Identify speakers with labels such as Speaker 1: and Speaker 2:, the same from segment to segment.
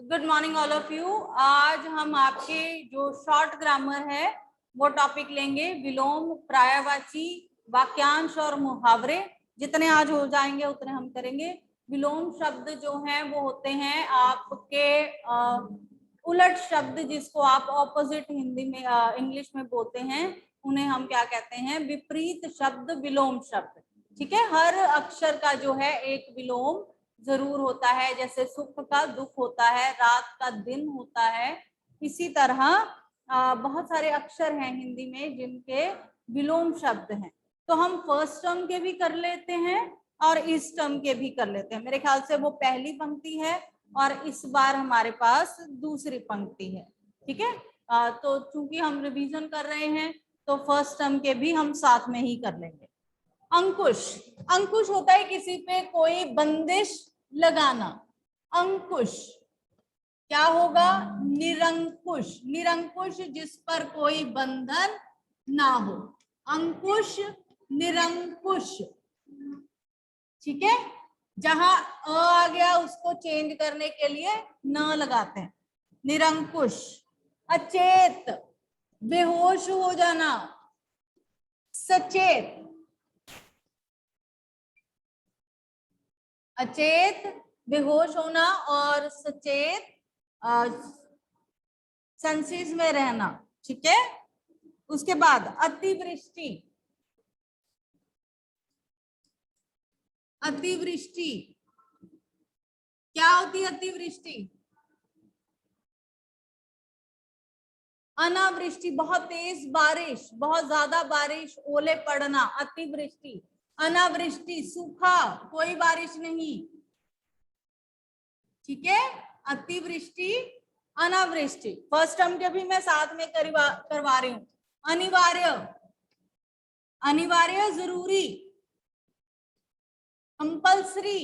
Speaker 1: Good morning all of you. आज हम आपके जो शॉर्ट ग्रामर है वो टॉपिक लेंगे, विलोम, पर्यायवाची, वाक्यांश और मुहावरे। जितने आज हो जाएंगे उतने हम करेंगे। विलोम शब्द जो हैं वो होते हैं आपके उलट शब्द, जिसको आप ऑपोजिट हिंदी में इंग्लिश में बोलते हैं, उन्हें हम क्या कहते हैं? विपरीत शब्द, विलोम शब्द। ठीक है, हर अक्षर का जो है एक विलोम जरूर होता है। जैसे सुख का दुख होता है, रात का दिन होता है। इसी तरह बहुत सारे अक्षर हैं हिंदी में जिनके विलोम शब्द हैं। तो हम फर्स्ट टर्म के भी कर लेते हैं और इस टर्म के भी कर लेते हैं। मेरे ख्याल से वो पहली पंक्ति है और इस बार हमारे पास दूसरी पंक्ति है। ठीक है, तो चूंकि हम रिवीजन कर रहे हैं तो फर्स्ट टर्म के भी हम साथ में ही कर लेंगे। अंकुश, अंकुश होता है किसी पे कोई बंदिश लगाना। अंकुश क्या होगा? निरंकुश। निरंकुश जिस पर कोई बंधन ना हो, अंकुश निरंकुश। ठीक है, जहां अ आ गया उसको चेंज करने के लिए न लगाते हैं। निरंकुश। अचेत, बेहोश हो जाना। सचेत, अचेत बेहोश होना और सचेत सेंसेस में रहना। ठीक है, उसके बाद अतिवृष्टि। अतिवृष्टि क्या होती है? अतिवृष्टि अनावृष्टि, बहुत तेज बारिश, बहुत ज्यादा बारिश, ओले पड़ना, अतिवृष्टि। अनावृष्टि सूखा, कोई बारिश नहीं। ठीक है, अतिवृष्टि, अनावृष्टि। फर्स्ट टर्म के भी मैं साथ में करवा रही हूं। अनिवार्य, अनिवार्य जरूरी। कंपल्सरी,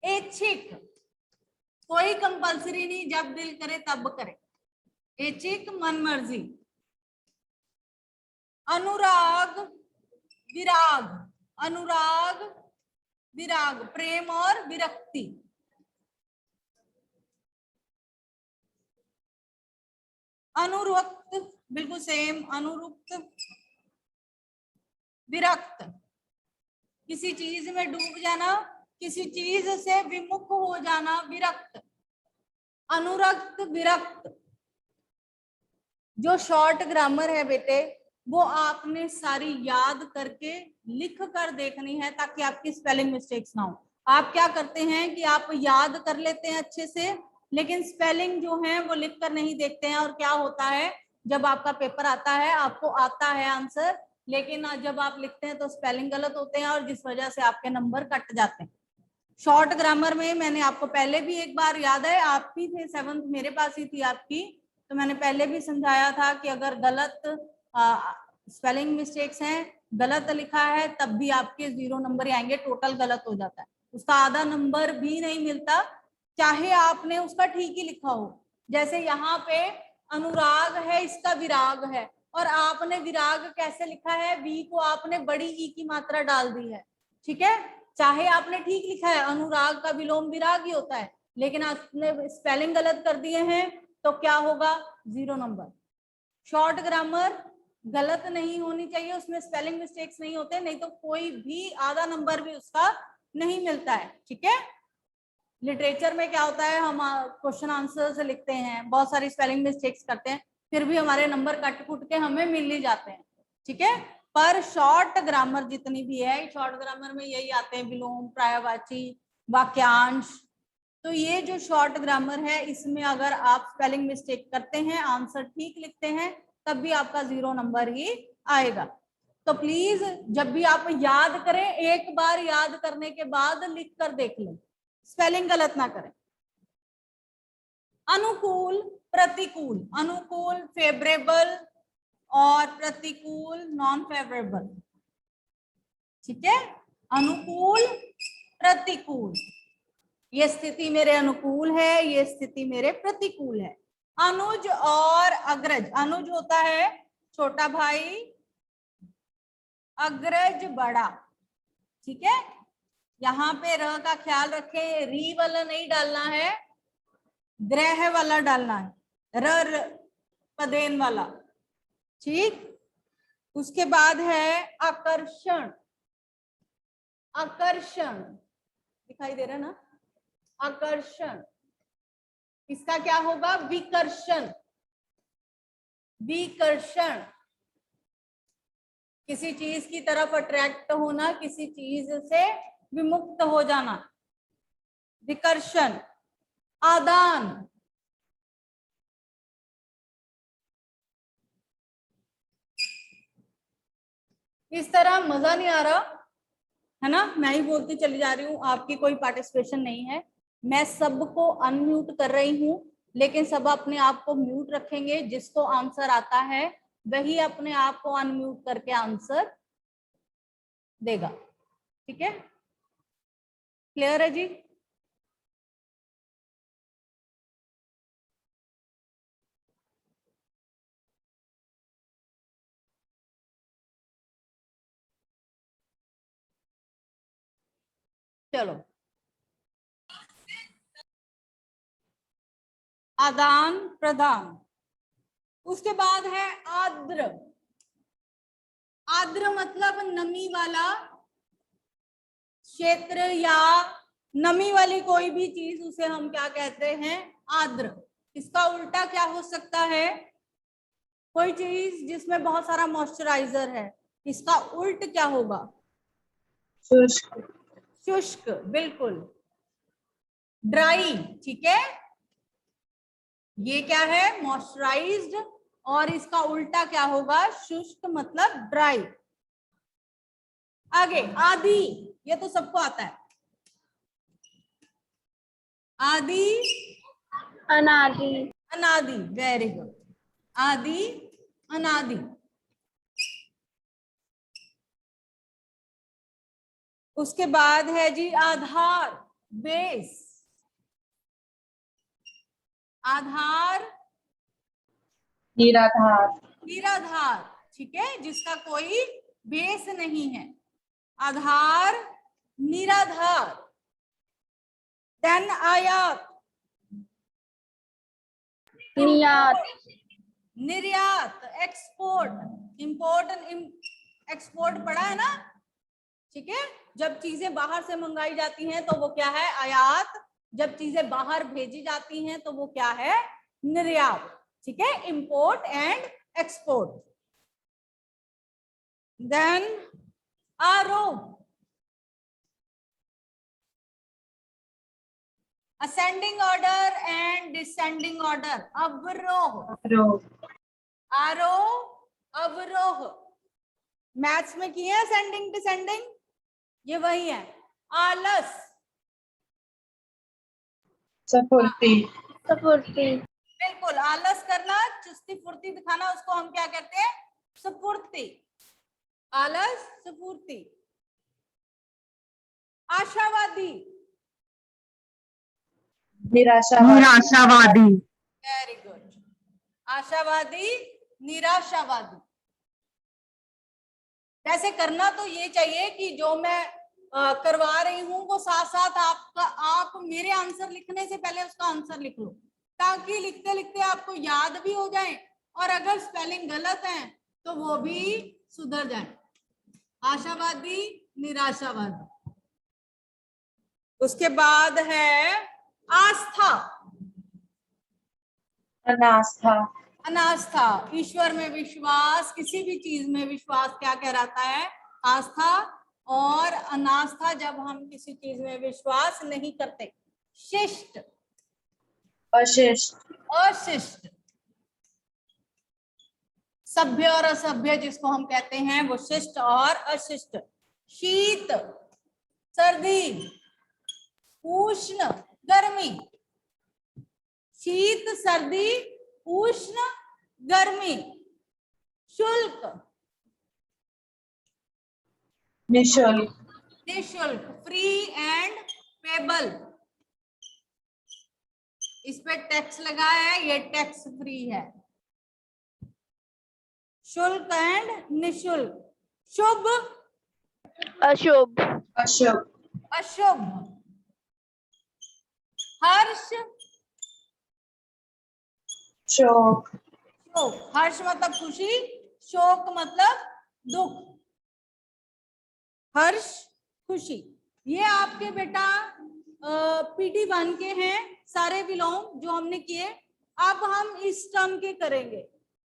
Speaker 1: ऐच्छिक, कोई कंपल्सरी नहीं, जब दिल करे तब करे। ऐच्छिक, मन मर्जी। अनुराग विराग, अनुराग विराग, प्रेम और विरक्ति। अनुरक्त बिल्कुल सेम, अनुरुक्त। विरक्त किसी चीज में डूब जाना, किसी चीज से विमुख हो जाना, विरक्त। अनुरक्त, विरक्त। जो शॉर्ट ग्रामर है बेटे वो आपने सारी याद करके लिख कर देखनी है ताकि आपकी स्पेलिंग मिस्टेक्स ना हो। आप क्या करते हैं कि आप याद कर लेते हैं अच्छे से, लेकिन स्पेलिंग जो है वो लिख कर नहीं देखते हैं। और क्या होता है, जब आपका पेपर आता है आपको आता है आंसर, लेकिन जब आप लिखते हैं तो स्पेलिंग गलत होते हैं और जिस वजह से आपके नंबर कट जाते हैं। शॉर्ट ग्रामर में मैंने आपको पहले भी एक बार, याद है आप भी थे, 7th मेरे पास ही थी आपकी, तो मैंने पहले भी समझाया था कि अगर गलत स्पेलिंग मिस्टेक्स हैं, गलत लिखा है, तब भी आपके 0 नंबर आएंगे, टोटल गलत हो जाता है, उसका आधा नंबर भी नहीं मिलता, चाहे आपने उसका ठीक ही लिखा हो। जैसे यहाँ पे अनुराग है, इसका विराग है, और आपने विराग कैसे लिखा है? वी को आपने बड़ी ई की मात्रा डाल दी है। ठीक है, चाहे आपने ठीक लिखा है, अनुराग का विलोम विराग ही होता है, लेकिन आपने स्पेलिंग गलत कर दिए हैं तो क्या होगा? 0 नंबर। शॉर्ट ग्रामर गलत नहीं होनी चाहिए, उसमें स्पेलिंग मिस्टेक्स नहीं होते, नहीं तो कोई भी आधा नंबर भी उसका नहीं मिलता है। ठीक है, लिटरेचर में क्या होता है, हम क्वेश्चन आंसर्स लिखते हैं, बहुत सारी स्पेलिंग मिस्टेक्स करते हैं, फिर भी हमारे नंबर कट कुट के हमें मिल ही जाते हैं। ठीक है, पर शॉर्ट ग्रामर जितनी भी है, शॉर्ट ग्रामर में यही आते हैं, विलोम, पर्यायवाची, वाक्यांश। तो ये जो शॉर्ट ग्रामर है इसमें अगर आप स्पेलिंग मिस्टेक करते हैं, आंसर ठीक लिखते हैं, तब भी आपका 0 नंबर ही आएगा। तो प्लीज जब भी आप याद करें, एक बार याद करने के बाद लिख कर देख लें, स्पेलिंग गलत ना करें। अनुकूल, प्रतिकूल। अनुकूल फेवरेबल और प्रतिकूल नॉन फेवरेबल। ठीक है, अनुकूल, प्रतिकूल, ये स्थिति मेरे अनुकूल है, ये स्थिति मेरे प्रतिकूल है। अनुज और अग्रज। अनुज होता है छोटा भाई, अग्रज बड़ा। ठीक है, यहाँ पे र का ख्याल रखें, री वाला नहीं डालना है, ग्रह वाला डालना है, र पदेन वाला, ठीक। उसके बाद है आकर्षण, आकर्षण दिखाई दे रहा है ना, आकर्षण। इसका क्या होगा, विकर्षण, विकर्षण, किसी चीज की तरफ अट्रैक्ट होना, किसी चीज से विमुक्त हो जाना, विकर्षण। आदान, इस तरह मजा नहीं आ रहा है ना, मैं ही बोलती चली जा रही हूँ, आपकी कोई पार्टिसिपेशन नहीं है। मैं सबको अनम्यूट कर रही हूँ, लेकिन सब अपने आप को म्यूट रखेंगे। जिसको आंसर आता है वही अपने आप को अनम्यूट करके आंसर देगा, ठीक है। क्लियर है जी? चलो, आदान प्रदान। उसके बाद है आर्द्र, आर्द्र मतलब नमी वाला क्षेत्र या नमी वाली कोई भी चीज, उसे हम क्या कहते हैं, आर्द्र। इसका उल्टा क्या हो सकता है, कोई चीज जिसमें बहुत सारा मॉइस्चराइजर है, इसका उल्ट क्या होगा,
Speaker 2: शुष्क,
Speaker 1: शुष्क, बिल्कुल, ड्राई, ठीक है। ये क्या है, मॉइस्चराइज्ड, और इसका उल्टा क्या होगा, शुष्क मतलब ड्राई। आगे आदि, ये तो सबको आता है, आदि,
Speaker 2: अनादि,
Speaker 1: अनादि, वेरी गुड, आदि, अनादि। उसके बाद है जी आधार, बेस, आधार,
Speaker 2: निराधार,
Speaker 1: निराधार, ठीक है, जिसका कोई बेस नहीं है, आधार, निराधार। देन आयात,
Speaker 2: निर्यात,
Speaker 1: निर्यात, एक्सपोर्ट, इंपोर्ट, एक्सपोर्ट पढ़ा है ना, ठीक है। जब चीजें बाहर से मंगाई जाती हैं तो वो क्या है, आयात। जब चीजें बाहर भेजी जाती हैं तो वो क्या है, निर्यात, ठीक है, इंपोर्ट एंड एक्सपोर्ट। देन आरोह, ascending order and descending order, अवरोह, आरोह, अवरोह। मैथ्स में किए असेंडिंग डिसेंडिंग, ये वही है। आलस,
Speaker 2: सफुर्ती, सफुर्ती,
Speaker 1: बिल्कुल, आलस करना, चुस्ती फुर्ती दिखाना, उसको हम क्या कहते हैं, स्फूर्ति, आलस, स्फूर्ति। आशावादी,
Speaker 2: निराशावादी,
Speaker 1: वेरी गुड, आशावादी, निराशावादी। वैसे करना तो ये चाहिए कि जो मैं करवा रही हूं वो साथ साथ आप मेरे आंसर लिखने से पहले उसका आंसर लिख लो, ताकि लिखते लिखते आपको याद भी हो जाए, और अगर स्पेलिंग गलत है तो वो भी सुधर जाए। आशावादी, निराशावादी। उसके बाद है आस्था,
Speaker 2: अनास्था,
Speaker 1: अनास्था, ईश्वर में विश्वास, किसी भी चीज में विश्वास क्या कहलाता है, आस्था। और अनास्था जब हम किसी चीज में विश्वास नहीं करते। शिष्ट,
Speaker 2: अशिष्ट,
Speaker 1: अशिष्ट, सभ्य और असभ्य जिसको हम कहते हैं वो शिष्ट और अशिष्ट। शीत, सर्दी, उष्ण, गर्मी, शीत, सर्दी, उष्ण, गर्मी। शुल्क,
Speaker 2: निशुल्क,
Speaker 1: निशुल्क, फ्री एंड पेबल, इस पे टैक्स लगा है, ये टैक्स फ्री है। शुल्क एंड निशुल्क। शुभ,
Speaker 2: अशुभ, अशुभ,
Speaker 1: अशुभ। हर्ष,
Speaker 2: शोक,
Speaker 1: शोक। हर्ष मतलब खुशी, शोक मतलब दुख। हर्ष खुशी। ये आपके बेटा PD1 के हैं सारे विलोम जो हमने किए। अब हम इस टर्म के करेंगे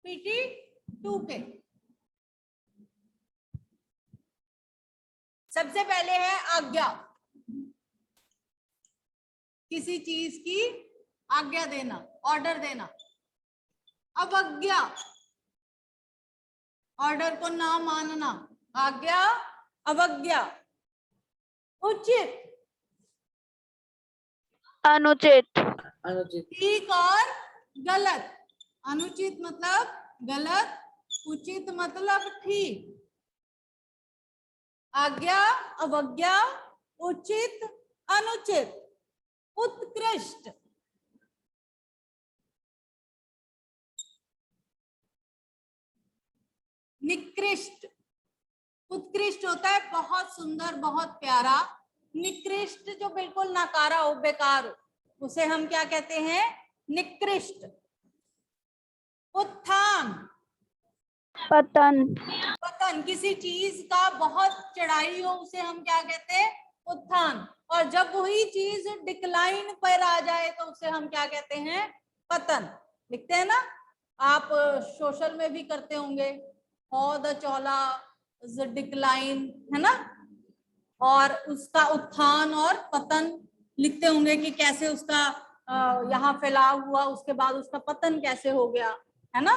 Speaker 1: PT2 के। सबसे पहले है आज्ञा, किसी चीज की आज्ञा देना, ऑर्डर देना। अवज्ञा, ऑर्डर को ना मानना, आज्ञा अवज्ञा। उचित,
Speaker 2: अनुचित,
Speaker 1: ठीक और गलत। अनुचित मतलब गलत, उचित मतलब ठीक। आज्ञा अवज्ञा, उचित अनुचित। उत्कृष्ट, निकृष्ट। उत्कृष्ट होता है बहुत सुंदर, बहुत प्यारा। निकृष्ट जो बिल्कुल नकारा हो, बेकार हो, उसे हम क्या कहते हैं? निकृष्ट। उत्थान,
Speaker 2: पतन,
Speaker 1: पतन। किसी चीज का बहुत चढ़ाई हो उसे हम क्या कहते हैं? उत्थान। और जब वही चीज डिक्लाइन पर आ जाए तो उसे हम क्या कहते हैं? पतन। लिखते हैं ना, आप सोशल में भी करते होंगे, हाउ द चोला डिक्लाइन, है ना? और उसका उत्थान और पतन लिखते होंगे कि कैसे उसका यहाँ फैलाव हुआ, उसके बाद उसका पतन कैसे हो गया, है ना?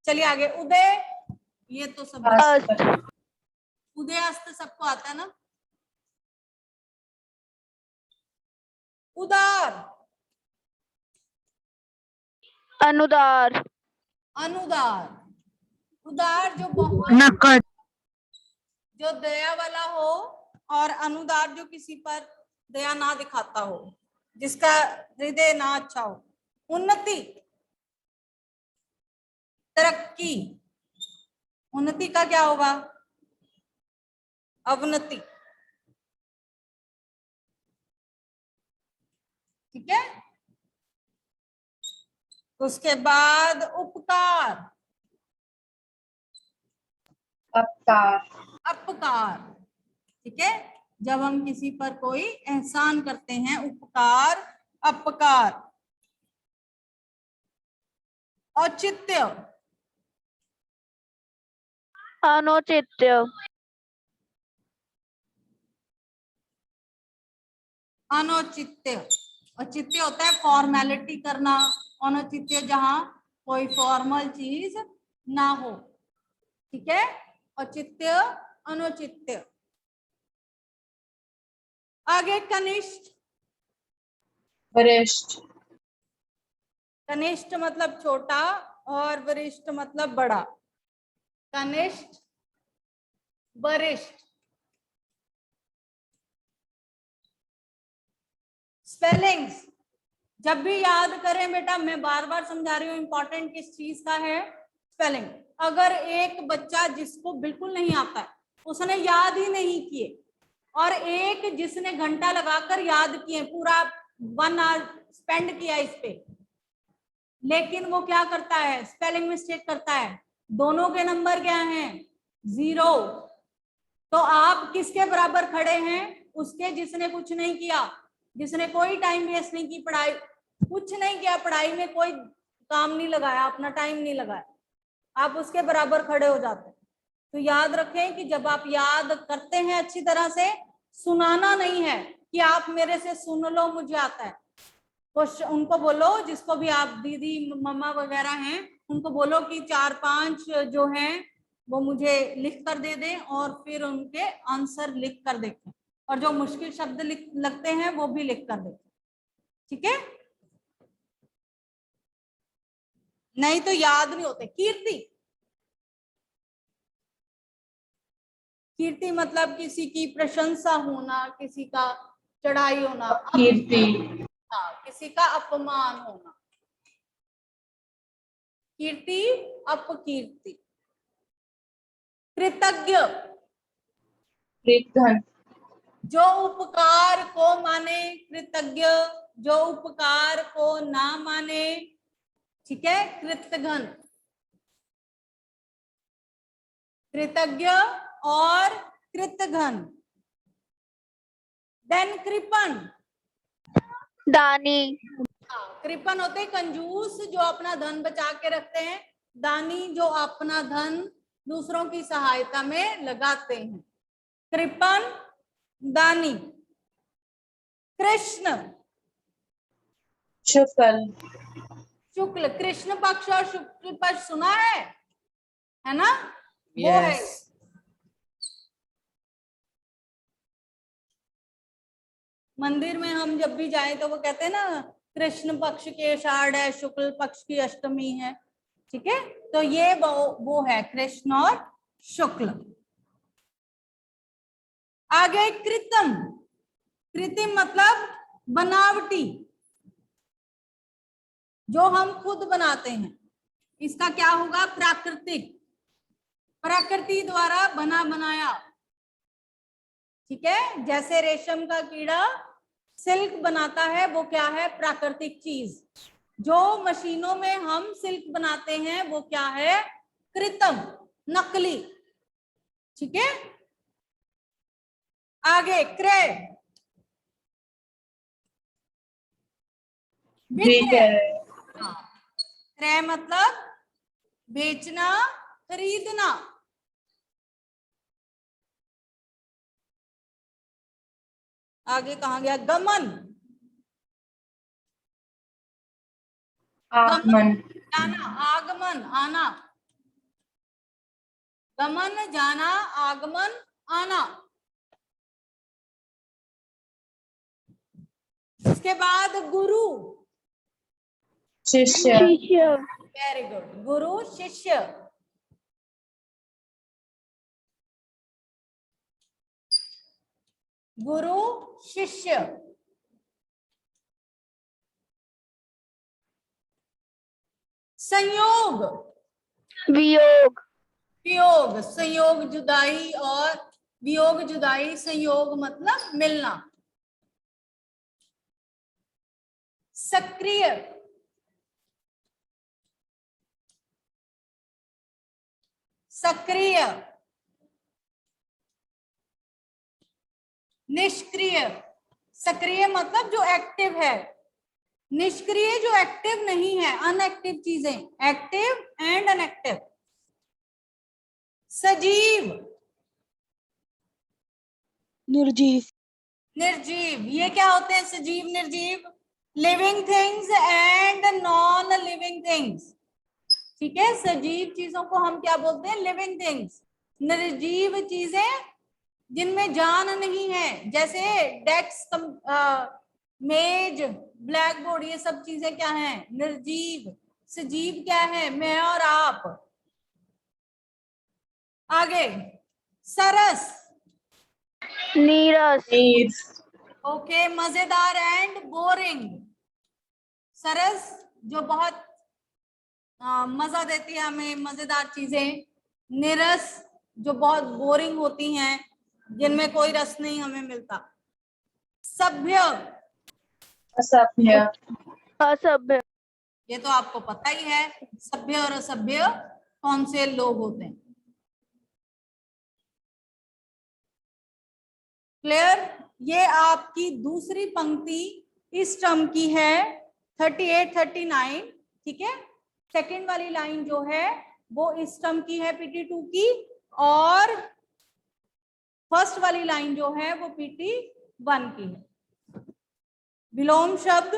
Speaker 1: चलिए आगे। उदय, ये तो सब
Speaker 2: अस्त,
Speaker 1: उदय अस्त सबको आता है ना? उदार,
Speaker 2: अनुदार,
Speaker 1: अनुदार। उदार जो बहुत
Speaker 2: नकद,
Speaker 1: जो दया वाला हो, और अनुदार जो किसी पर दया ना दिखाता हो, जिसका हृदय ना अच्छा हो। उन्नति, तरक्की। उन्नति का क्या होगा? अवनति। ठीक है। उसके बाद उपकार,
Speaker 2: अपकार,
Speaker 1: अपकार। ठीक है, जब हम किसी पर कोई एहसान करते हैं, उपकार अपकार। औचित्य,
Speaker 2: अनुचित्य,
Speaker 1: अनौचित्य। औचित्य होता है फॉर्मेलिटी करना, अनौचित्य जहां कोई फॉर्मल चीज ना हो। ठीक है, औचित्य अनौचित्य। आगे कनिष्ठ,
Speaker 2: वरिष्ठ,
Speaker 1: कनिष्ठ मतलब छोटा और वरिष्ठ मतलब बड़ा। कनिष्ठ, वरिष्ठ। स्पेलिंग्स जब भी याद करें बेटा, मैं बार बार समझा रही हूँ, इंपॉर्टेंट किस चीज का है? स्पेलिंग। अगर एक बच्चा जिसको बिल्कुल नहीं आता है, उसने याद ही नहीं किए, और एक जिसने घंटा लगाकर याद किए, पूरा 1 आवर स्पेंड किया इस पे, लेकिन वो क्या करता है? स्पेलिंग मिस्टेक करता है, दोनों के नंबर क्या हैं? 0। तो आप किसके बराबर खड़े हैं? उसके जिसने कुछ नहीं किया, जिसने कोई टाइम वेस्ट नहीं की, पढ़ाई कुछ नहीं किया, पढ़ाई में कोई काम नहीं लगाया, अपना टाइम नहीं लगाया, आप उसके बराबर खड़े हो जाते हैं। तो याद रखें कि जब आप याद करते हैं अच्छी तरह से, सुनाना नहीं है कि आप मेरे से सुन लो मुझे आता है। तो उनको बोलो, जिसको भी आप दीदी मम्मा वगैरह हैं, उनको बोलो कि 4-5 जो हैं वो मुझे लिख कर दे दें, और फिर उनके आंसर लिख कर देखें, और जो मुश्किल शब्द लगते हैं वो भी लिख कर देखें। ठीक है, नहीं तो याद नहीं होते। कीर्ति, कीर्ति मतलब किसी की प्रशंसा होना, किसी का चढ़ाई होना।
Speaker 2: कीर्ति,
Speaker 1: हाँ, किसी का अपमान होना। कीर्ति अपकीर्ति। कृतज्ञ,
Speaker 2: कृतघ्न,
Speaker 1: जो उपकार को माने कृतज्ञ, जो उपकार को ना माने ठीक है, कृतघ्न, कृतज्ञ और कृतघ्न। देन कृपण,
Speaker 2: दानी,
Speaker 1: कृपण होते कंजूस जो अपना धन बचा के रखते हैं, दानी जो अपना धन दूसरों की सहायता में लगाते हैं। कृपण, दानी। कृष्ण,
Speaker 3: शुक्ल,
Speaker 1: शुक्ल, कृष्ण पक्ष और शुक्ल पक्ष सुना है ना? वो है।
Speaker 3: यस,
Speaker 1: मंदिर में हम जब भी जाए तो वो कहते हैं ना, कृष्ण पक्ष की आषाढ़ है, शुक्ल पक्ष की अष्टमी है। ठीक है, तो ये वो है कृष्ण और शुक्ल। आगे कृत्रिम, कृत्रिम मतलब बनावटी, जो हम खुद बनाते हैं। इसका क्या होगा? प्राकृतिक, प्रकृति द्वारा बना बनाया। ठीक है, जैसे रेशम का कीड़ा सिल्क बनाता है, वो क्या है? प्राकृतिक चीज। जो मशीनों में हम सिल्क बनाते हैं वो क्या है? कृत्रिम, नकली। ठीक है, आगे क्रय, विक्रय। हाँ, क्रय मतलब बेचना, खरीदना। आगे कहा गया? गमन,
Speaker 3: आगमन,
Speaker 1: जाना, आगमन, आना। गमन, जाना, आगमन, आना। इसके बाद गुरु,
Speaker 3: शिष्य,
Speaker 2: शिष्य,
Speaker 1: वेरी गुड, गुरु शिष्य। गुरु शिष्य। संयोग,
Speaker 2: वियोग,
Speaker 1: वियोग, संयोग जुदाई और वियोग जुदाई, संयोग मतलब मिलना। सक्रिय, सक्रिय। निष्क्रिय, सक्रिय मतलब जो एक्टिव है, निष्क्रिय जो एक्टिव नहीं है, अनएक्टिव चीजें, एक्टिव एंड अनएक्टिव। सजीव,
Speaker 2: निर्जीव,
Speaker 1: निर्जीव। ये क्या होते हैं? सजीव, निर्जीव, living things and non living things. ठीक है, सजीव चीजों को हम क्या बोलते हैं? Living things. निर्जीव चीजें जिनमें जान नहीं है, जैसे डेस्क, मेज, ब्लैक बोर्ड, ये सब चीजें क्या हैं? निर्जीव। सजीव क्या है? मैं और आप। आगे सरस,
Speaker 2: नीरस,
Speaker 3: नीर,
Speaker 1: ओके, मजेदार एंड बोरिंग। सरस जो बहुत मजा देती है हमें, मजेदार चीजें। निरस जो बहुत बोरिंग होती हैं, जिनमें कोई रस नहीं हमें मिलता। सभ्य,
Speaker 3: असभ्य,
Speaker 2: असभ्य,
Speaker 1: ये तो आपको पता ही है, सभ्य और असभ्य कौन से लोग होते हैं। क्लियर? ये आपकी दूसरी पंक्ति इस टर्म की है 38 39। ठीक है, सेकंड वाली लाइन जो है वो इस टर्म की है PT2 की, और फर्स्ट वाली लाइन जो है वो PT1 की है। विलोम शब्द।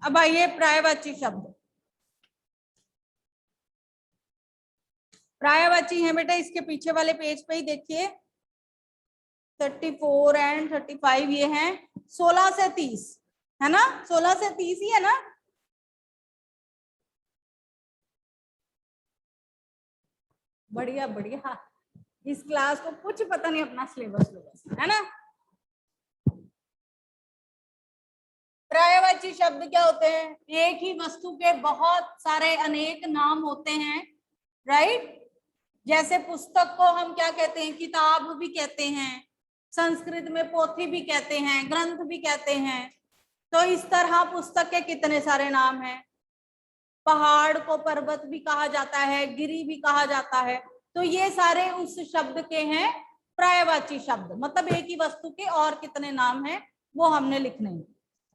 Speaker 1: अब आइए पर्यायवाची शब्द। पर्यायवाची है बेटा, इसके पीछे वाले पेज पे ही देखिए, 34 एंड 35 ये हैं। 16 से 30 है ना? 16 से 30 ही है ना? बढ़िया बढ़िया, इस क्लास को कुछ पता नहीं अपना सिलेबस है ना? पर्यायवाची शब्द क्या होते हैं? एक ही वस्तु के बहुत सारे अनेक नाम होते हैं, राइट? जैसे पुस्तक को हम क्या कहते हैं? किताब भी कहते हैं, संस्कृत में पोथी भी कहते हैं, ग्रंथ भी कहते हैं। तो इस तरह पुस्तक के कितने सारे नाम हैं? पहाड़ को पर्वत भी कहा जाता है, गिरी भी कहा जाता है। तो ये सारे उस शब्द के हैं पर्यायवाची शब्द, मतलब एक ही वस्तु के और कितने नाम हैं वो हमने लिखने हैं।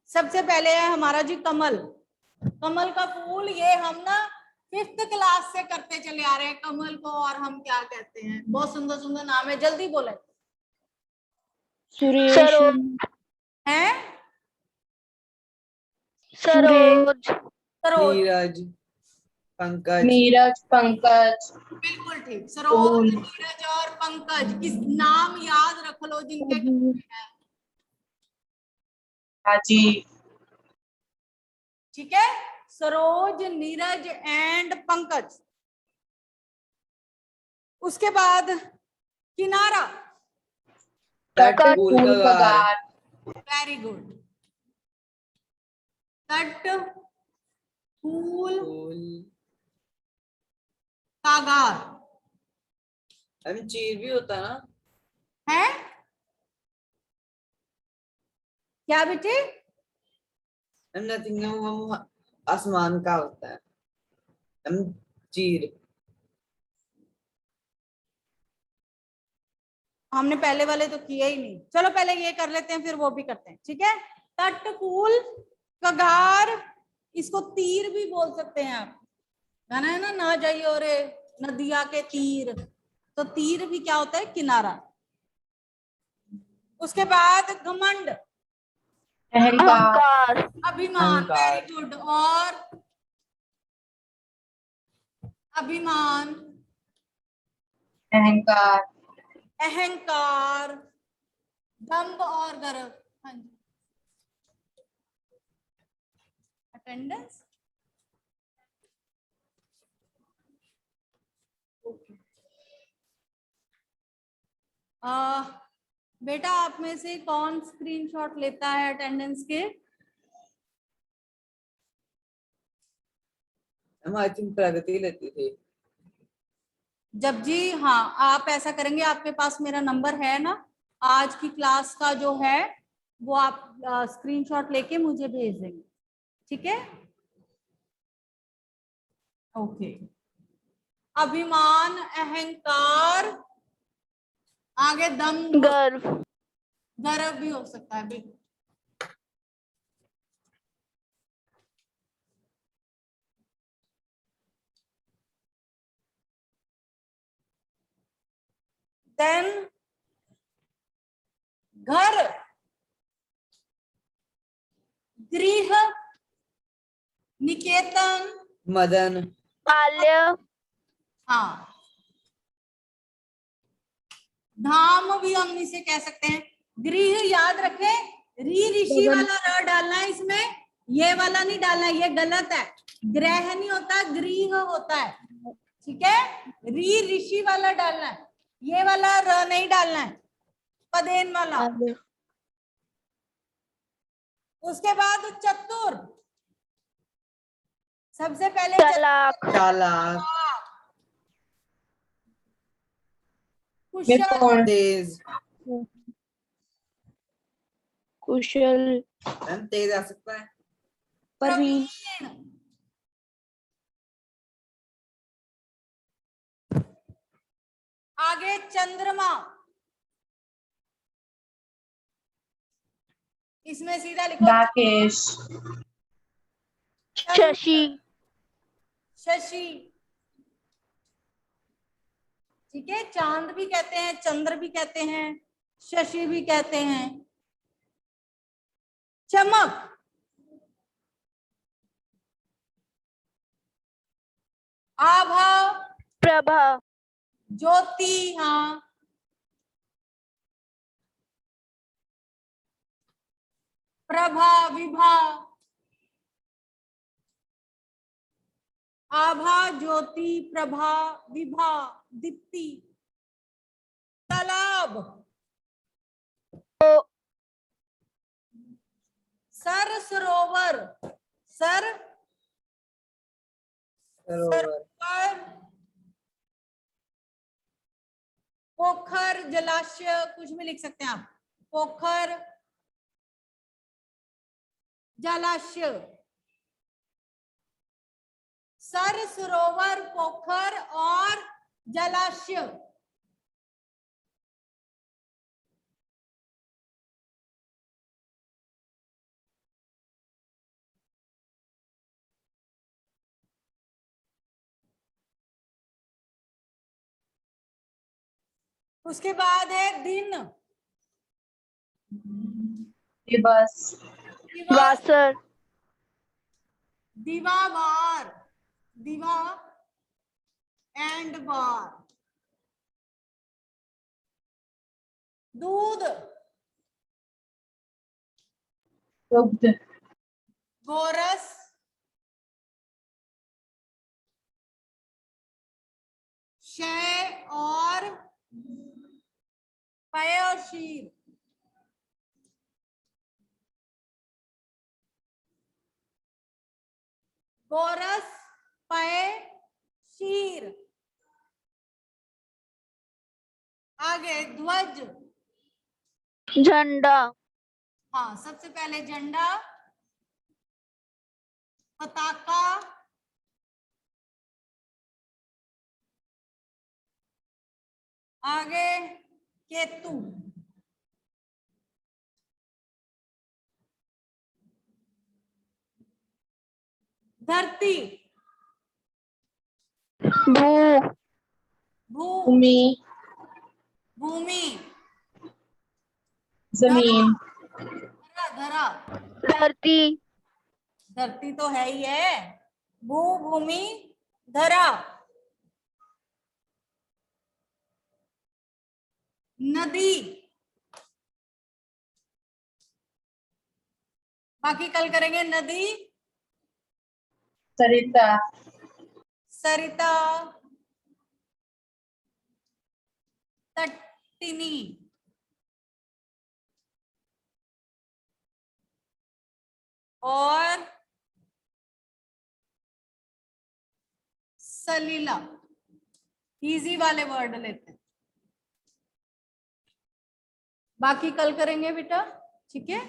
Speaker 1: सबसे पहले है हमारा जी कमल। कमल का फूल, ये हम ना 5th क्लास से करते चले आ रहे हैं कमल को, और हम क्या कहते हैं, बहुत सुंदर सुंदर नाम है, जल्दी बोले।
Speaker 2: सुरेश
Speaker 1: हैं
Speaker 2: सरोज
Speaker 1: सरोज,
Speaker 4: नीरज, पंकज।
Speaker 3: नीरज, पंकज,
Speaker 1: बिल्कुल ठीक। सरोज,
Speaker 3: फूल,
Speaker 1: नीरज और पंकज, किस नाम याद रख लो जिनके
Speaker 3: राजीव,
Speaker 1: ठीक है। सरोज, नीरज एंड पंकज। उसके बाद किनारा,
Speaker 4: तट,
Speaker 3: तट,
Speaker 4: फूल,
Speaker 3: फूल,
Speaker 4: कगार।
Speaker 3: कगार,
Speaker 1: वेरी गुड। तट, फूल,
Speaker 4: फूल,
Speaker 1: कागार
Speaker 4: चीर भी होता ना।
Speaker 1: है क्या बेटे?
Speaker 4: नथिंग, हम आसमान का होता है। चीर।
Speaker 1: हमने पहले वाले तो किए ही नहीं, चलो पहले ये कर लेते हैं फिर वो भी करते हैं, ठीक है। तट, फूल, कगार, इसको तीर भी बोल सकते हैं आप, गाना है ना जाइए और नदिया के तीर, तो तीर भी क्या होता है, किनारा। उसके बाद घमंड,
Speaker 3: अहंकार,
Speaker 1: अभिमान,
Speaker 4: अहंकार।
Speaker 1: वेरी गुड, और अभिमान,
Speaker 3: अहंकार,
Speaker 1: अहंकार, दंभ और गर्व। हाँ जी, अटेंडेंस। बेटा आप में से कौन स्क्रीनशॉट लेता है अटेंडेंस के?
Speaker 4: आई थिंक प्रगति लेती थी।
Speaker 1: जब जी हाँ, आप ऐसा करेंगे, आपके पास मेरा नंबर है ना, आज की क्लास का जो है वो आप स्क्रीनशॉट लेके मुझे भेज देंगे, ठीक है। ओके। अभिमान, अहंकार, आगे दंभ,
Speaker 2: गर्व
Speaker 1: गर्व भी हो सकता है बिल्कुल। देन घर, गृह, निकेतन,
Speaker 4: मदन,
Speaker 2: आल्य
Speaker 1: हाँ, धाम भी हम इसे कह सकते हैं। गृह याद रखें, री ऋषि वाला र डालना है इसमें, ये वाला नहीं डालना है, ये गलत है। ग्रह नहीं होता, गृह होता है, ठीक है। री ऋषि वाला डालना है, ये वाला र नहीं डालना है, पदेन वाला। उसके बाद चतुर, सबसे पहले
Speaker 2: चालाक
Speaker 4: चालाक,
Speaker 1: कुशल,
Speaker 3: निपुण,
Speaker 4: तेज।
Speaker 2: कुशल
Speaker 4: तेज आ सकता है।
Speaker 2: प्रवीण
Speaker 1: प्रवीण, आगे चंद्रमा, इसमें सीधा लिखो
Speaker 3: राकेश,
Speaker 2: शशि
Speaker 1: शशि, ठीक है। चांद भी कहते हैं, चंद्र भी कहते हैं, शशि भी कहते हैं। चमक, आभा,
Speaker 2: प्रभा
Speaker 1: ज्योति, हाँ, प्रभा, विभा, आभा, ज्योति, प्रभा, विभा, दीप्ति। तालाब, सर, सरोवर, सर,
Speaker 4: सरोवर,
Speaker 1: सरोवर, पोखर, जलाशय, कुछ भी लिख सकते हैं आप, पोखर, जलाशय। सर, सरोवर, पोखर और जलाशय। उसके बाद है दिन,
Speaker 3: दिवस,
Speaker 1: दिवस,
Speaker 2: वासर,
Speaker 1: दिवावार, दिवा एंड वार। दूध,
Speaker 3: दुग्ध,
Speaker 1: गोरस, क्षय और पय और शीर। गोरस, पय, शीर। आगे ध्वज।
Speaker 2: झंडा,
Speaker 1: हाँ, सबसे पहले झंडा, पताका, आगे केतु, धरती,
Speaker 2: भू,
Speaker 1: भू,
Speaker 3: भूमि,
Speaker 1: भूमि,
Speaker 3: जमीन,
Speaker 1: धरा, धरा,
Speaker 2: धरती,
Speaker 1: धरती तो है ही है। भू, भूमि, धरा। नदी, बाकी कल करेंगे। नदी,
Speaker 3: सरिता,
Speaker 1: सरिता, तटिनी, और सलीला। इजी वाले वर्ड लेते हैं, बाकी कल करेंगे बेटा, ठीक है।